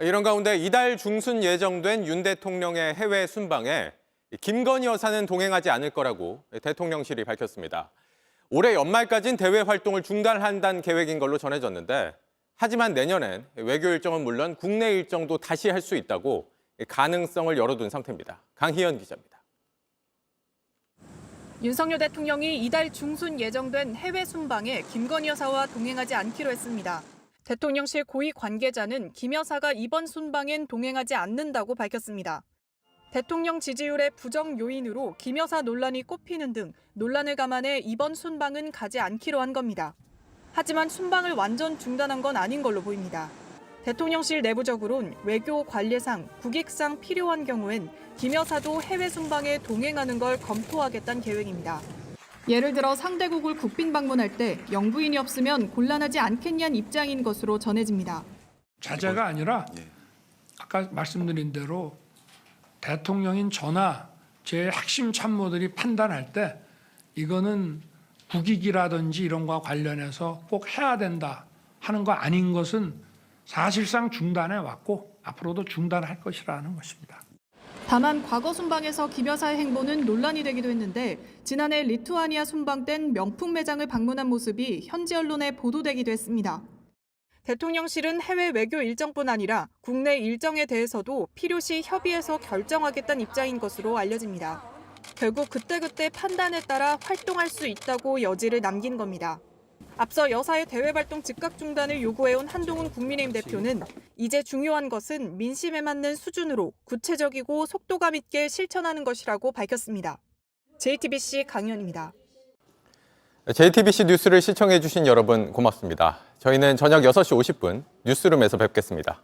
이런 가운데 이달 중순 예정된 윤 대통령의 해외 순방에 김건희 여사는 동행하지 않을 거라고 대통령실이 밝혔습니다. 올해 연말까지는 대외 활동을 중단한다는 계획인 걸로 전해졌는데, 하지만 내년엔 외교 일정은 물론 국내 일정도 다시 할 수 있다고 가능성을 열어둔 상태입니다. 강희연 기자입니다. 윤석열 대통령이 이달 중순 예정된 해외 순방에 김건희 여사와 동행하지 않기로 했습니다. 대통령실 고위 관계자는 김 여사가 이번 순방엔 동행하지 않는다고 밝혔습니다. 대통령 지지율의 부정 요인으로 김 여사 논란이 꼽히는 등 논란을 감안해 이번 순방은 가지 않기로 한 겁니다. 하지만 순방을 완전 중단한 건 아닌 걸로 보입니다. 대통령실 내부적으로는 외교 관례상, 국익상 필요한 경우엔 김 여사도 해외 순방에 동행하는 걸 검토하겠다는 계획입니다. 예를 들어 상대국을 국빈 방문할 때 영부인이 없으면 곤란하지 않겠냐는 입장인 것으로 전해집니다. 자제가 아니라 아까 말씀드린 대로 대통령인 저나 제 핵심 참모들이 판단할 때 이거는 국익이라든지 이런 거와 관련해서 꼭 해야 된다 하는 거 아닌 것은 사실상 중단해 왔고 앞으로도 중단할 것이라는 것입니다. 다만 과거 순방에서 김 여사의 행보는 논란이 되기도 했는데, 지난해 리투아니아 순방 땐 명품 매장을 방문한 모습이 현지 언론에 보도되기도 했습니다. 대통령실은 해외 외교 일정뿐 아니라 국내 일정에 대해서도 필요시 협의해서 결정하겠다는 입장인 것으로 알려집니다. 결국 그때그때 판단에 따라 활동할 수 있다고 여지를 남긴 겁니다. 앞서 여사의 대외 활동 즉각 중단을 요구해온 한동훈 국민의힘 대표는 이제 중요한 것은 민심에 맞는 수준으로 구체적이고 속도감 있게 실천하는 것이라고 밝혔습니다. JTBC 강희연입니다. JTBC 뉴스를 시청해 주신 여러분 고맙습니다. 저희는 저녁 6시 50분 뉴스룸에서 뵙겠습니다.